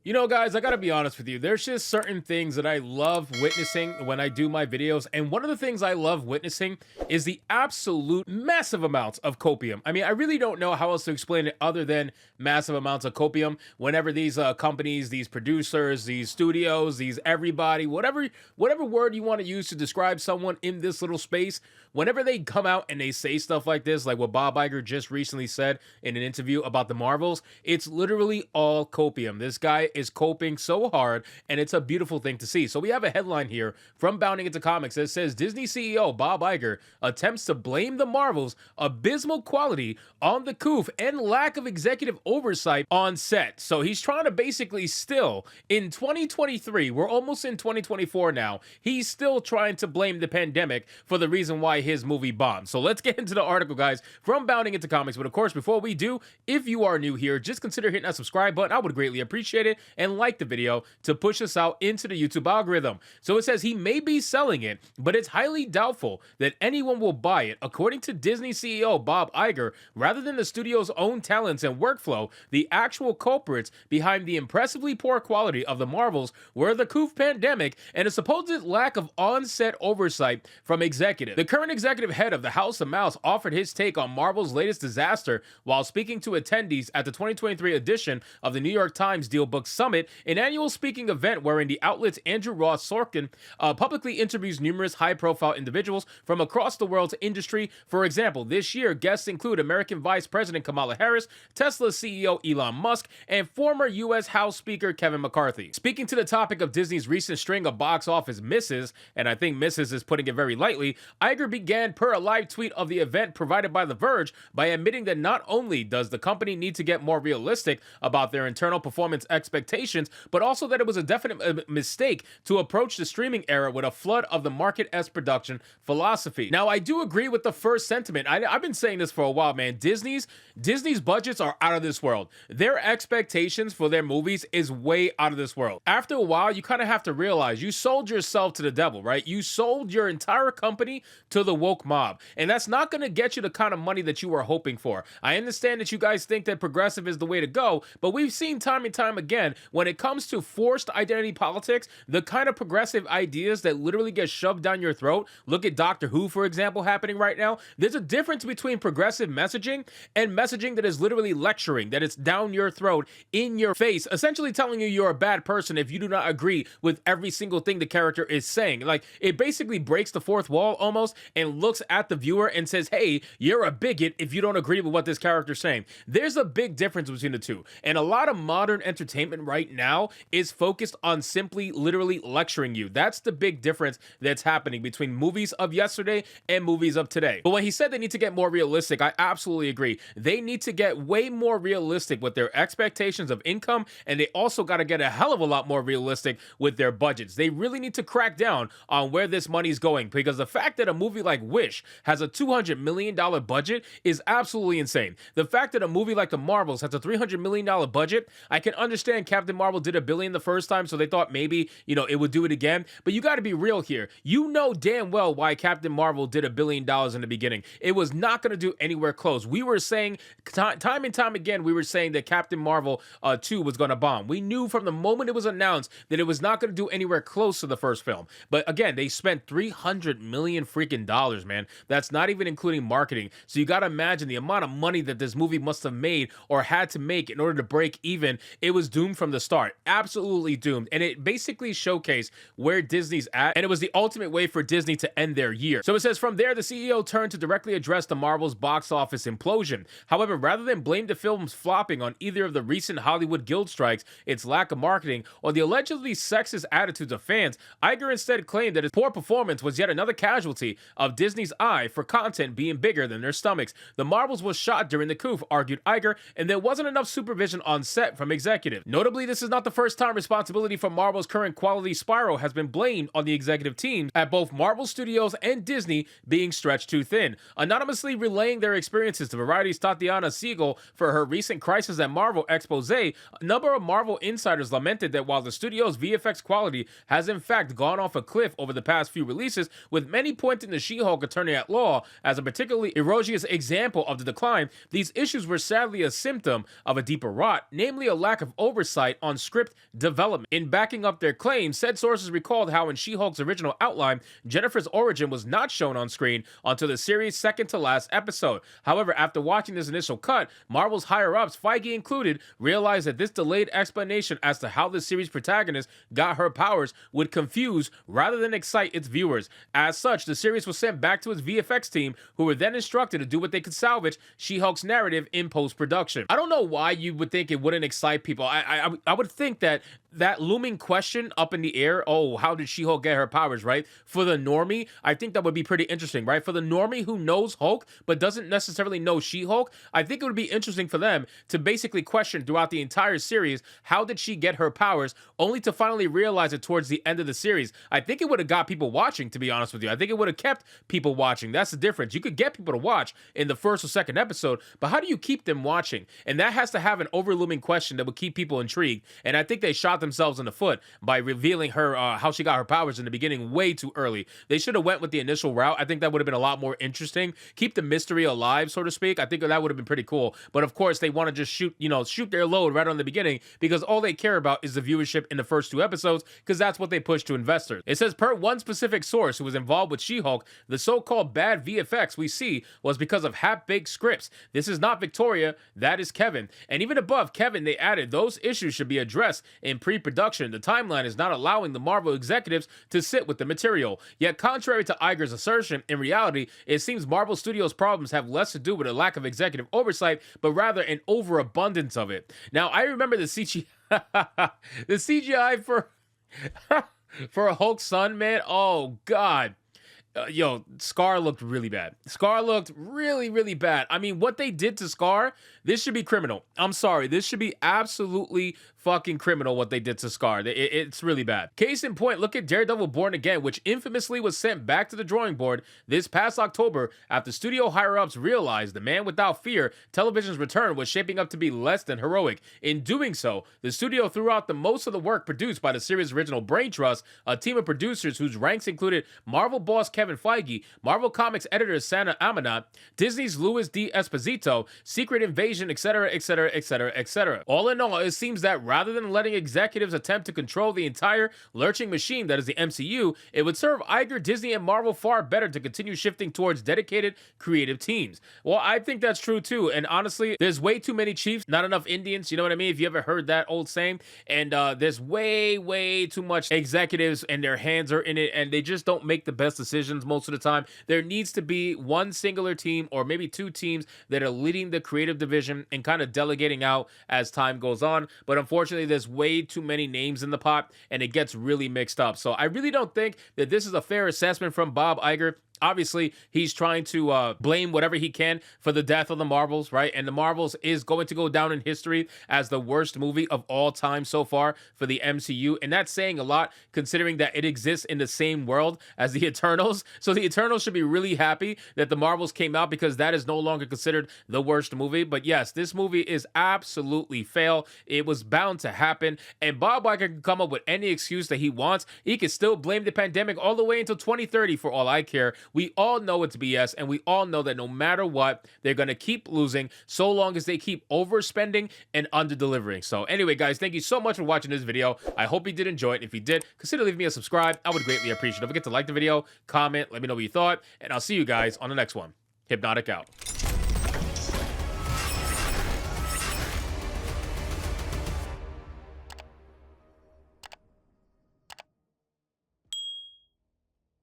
You know, guys, I gotta be honest with you. There's just certain things that I love witnessing when I do my videos. And one of the things I love witnessing is the absolute massive amounts of copium. I mean, I really don't know how else to explain it other than massive amounts of copium. Whenever these companies, these producers, these studios, these everybody, whatever word you want to use to describe someone in this little space, whenever they come out and they say stuff like this, like what Bob Iger just recently said in an interview about the Marvels, it's literally all copium. This guy is coping so hard, and it's a beautiful thing to see. So we have a headline here from Bounding Into Comics that says Disney CEO Bob Iger attempts to blame the Marvels' abysmal quality on the coof and lack of executive oversight on set. So he's trying to basically still, in 2023, we're almost in 2024 now, he's still trying to blame the pandemic for the reason why his movie bombed. So let's get into the article, guys, from Bounding Into Comics. But of course, before we do, if you are new here, just consider hitting that subscribe button. I would greatly appreciate it, and like the video to push us out into the YouTube algorithm. So it says he may be selling it, but it's highly doubtful that anyone will buy it. According to Disney CEO Bob Iger, rather than the studio's own talents and workflow, the actual culprits behind the impressively poor quality of the Marvels were the coof pandemic and a supposed lack of on-set oversight from executives. The current executive head of the House of Mouse offered his take on Marvel's latest disaster while speaking to attendees at the 2023 edition of the New York Times Deal Book Summit, an annual speaking event wherein the outlet's Andrew Ross Sorkin publicly interviews numerous high-profile individuals from across the world's industry. For example, this year, guests include American Vice President Kamala Harris, Tesla CEO Elon Musk, and former U.S. House Speaker Kevin McCarthy. Speaking to the topic of Disney's recent string of box office misses, and I think misses is putting it very lightly, Iger began per a live tweet of the event provided by The Verge by admitting that not only does the company need to get more realistic about their internal performance expectations, but also that it was a definite mistake to approach the streaming era with a flood of the market-esque production philosophy. Now, I do agree with the first sentiment. I've been saying this for a while, man. Disney's budgets are out of this world. Their expectations for their movies is way out of this world. After a while, you kind of have to realize you sold yourself to the devil, right? You sold your entire company to the woke mob, and that's not going to get you the kind of money that you were hoping for. I understand that you guys think that progressive is the way to go, but we've seen time and time again, when it comes to forced identity politics, the kind of progressive ideas that literally get shoved down your throat. Look at Doctor Who, for example, happening right now. There's a difference between progressive messaging and messaging that is literally lecturing, that it's down your throat, in your face, essentially telling you you're a bad person if you do not agree with every single thing the character is saying. Like, it basically breaks the fourth wall almost and looks at the viewer and says, hey, you're a bigot if you don't agree with what this character's saying. There's a big difference between the two. And a lot of modern entertainment right now is focused on simply literally lecturing you. That's the big difference that's happening between movies of yesterday and movies of today. But when he said they need to get more realistic, I absolutely agree. They need to get way more realistic with their expectations of income, and they also got to get a hell of a lot more realistic with their budgets. They really need to crack down on where this money is going, because the fact that a movie like Wish has a $200 million budget is absolutely insane. The fact that a movie like The Marvels has a $300 million budget, I can understand Captain Marvel did $1 billion the first time, so they thought maybe, it would do it again. But you got to be real here. You know damn well why Captain Marvel did $1 billion in the beginning. It was not going to do anywhere close. We were saying time and time again, we were saying that Captain Marvel 2 was going to bomb. We knew from the moment it was announced that it was not going to do anywhere close to the first film. But again, they spent $300 million freaking dollars, man. That's not even including marketing. So you got to imagine the amount of money that this movie must have made or had to make in order to break even. It was doomed from the start. Absolutely doomed. And it basically showcased where Disney's at, and it was the ultimate way for Disney to end their year. So it says, from there, the CEO turned to directly address the Marvel's box office implosion. However, rather than blame the film's flopping on either of the recent Hollywood guild strikes, its lack of marketing, or the allegedly sexist attitudes of fans, Iger instead claimed that his poor performance was yet another casualty of Disney's eye for content being bigger than their stomachs. The Marvels was shot during the coof, argued Iger, and there wasn't enough supervision on set from executives. Notably, this is not the first time responsibility for Marvel's current quality spiral has been blamed on the executive teams at both Marvel Studios and Disney being stretched too thin. Anonymously relaying their experiences to Variety's Tatiana Siegel for her recent Crisis at Marvel expose, a number of Marvel insiders lamented that while the studio's VFX quality has in fact gone off a cliff over the past few releases, with many pointing to She-Hulk Attorney at Law as a particularly egregious example of the decline, these issues were sadly a symptom of a deeper rot, namely a lack of oversight oversight on script development. In backing up their claims, said sources recalled how in She-Hulk's original outline, Jennifer's origin was not shown on screen until the series' second to last episode. However, after watching this initial cut, Marvel's higher-ups, Feige included, realized that this delayed explanation as to how the series protagonist got her powers would confuse rather than excite its viewers. As such, the series was sent back to its VFX team, who were then instructed to do what they could salvage She-Hulk's narrative in post-production. I don't know why you would think it wouldn't excite people. I would think that looming question up in the air, oh, how did She-Hulk get her powers, right? For the normie, I think that would be pretty interesting, right? For the normie who knows Hulk but doesn't necessarily know She-Hulk, I think it would be interesting for them to basically question throughout the entire series, how did she get her powers, only to finally realize it towards the end of the series. I think it would have got people watching, to be honest with you. I think it would have kept people watching. That's the difference. You could get people to watch in the first or second episode, but how do you keep them watching? And that has to have an overlooming question that would keep people intrigued. And I think they shot themselves in the foot by revealing her how she got her powers in the beginning way too early. They should have went with the initial route. I think that would have been a lot more interesting. Keep the mystery alive, so to speak. I think that would have been pretty cool. But of course, they want to just shoot their load right on the beginning, because all they care about is the viewership in the first 2 episodes, because that's what they push to investors. It says, per one specific source who was involved with She-Hulk, the so-called bad VFX we see was because of half-baked scripts. This is not Victoria, that is Kevin. And even above Kevin, they added, those issues should be addressed in pre-production. The timeline is not allowing the Marvel executives to sit with the material. Yet, contrary to Iger's assertion, in reality, it seems Marvel Studios' problems have less to do with a lack of executive oversight, but rather an overabundance of it. Now, I remember the CGI, the CGI for a Hulk son, man. Oh, God. Scar looked really bad. Scar looked really, really bad. I mean, what they did to Scar, this should be criminal. I'm sorry. This should be absolutely fucking criminal what they did to Scar. It's really bad. Case in point, look at Daredevil Born Again, which infamously was sent back to the drawing board this past October after studio higher-ups realized The Man Without Fear television's return was shaping up to be less than heroic. In doing so, the studio threw out the most of the work produced by the series' original brain trust, a team of producers whose ranks included Marvel boss Kevin Feige, Marvel Comics editor Sana Amanat, Disney's Louis D. Esposito, Secret Invasion, etc., etc., etc., etc. All in all, it seems that rather than letting executives attempt to control the entire lurching machine that is the MCU, it would serve Iger, Disney, and Marvel far better to continue shifting towards dedicated creative teams. Well, I think that's true too, and honestly, there's way too many chiefs, not enough Indians, you know what I mean? If you ever heard that old saying, and there's way too much executives and their hands are in it, and they just don't make the best decisions most of the time. There needs to be one singular team or maybe 2 teams that are leading the creative division and kind of delegating out as time goes on. But unfortunately, there's way too many names in the pot and it gets really mixed up. So I really don't think that this is a fair assessment from Bob Iger. Obviously, he's trying to blame whatever he can for the death of the Marvels, right? And the Marvels is going to go down in history as the worst movie of all time so far for the MCU. And that's saying a lot, considering that it exists in the same world as the Eternals. So the Eternals should be really happy that the Marvels came out, because that is no longer considered the worst movie. But yes, this movie is absolutely fail. It was bound to happen. And Bob Iger can come up with any excuse that he wants. He can still blame the pandemic all the way until 2030 for all I care. We all know it's BS, and we all know that no matter what, they're going to keep losing so long as they keep overspending and under-delivering. So anyway, guys, thank you so much for watching this video. I hope you did enjoy it. If you did, consider leaving me a subscribe. I would greatly appreciate it. Don't forget to like the video, comment, let me know what you thought, and I'll see you guys on the next one. Hypnotic out.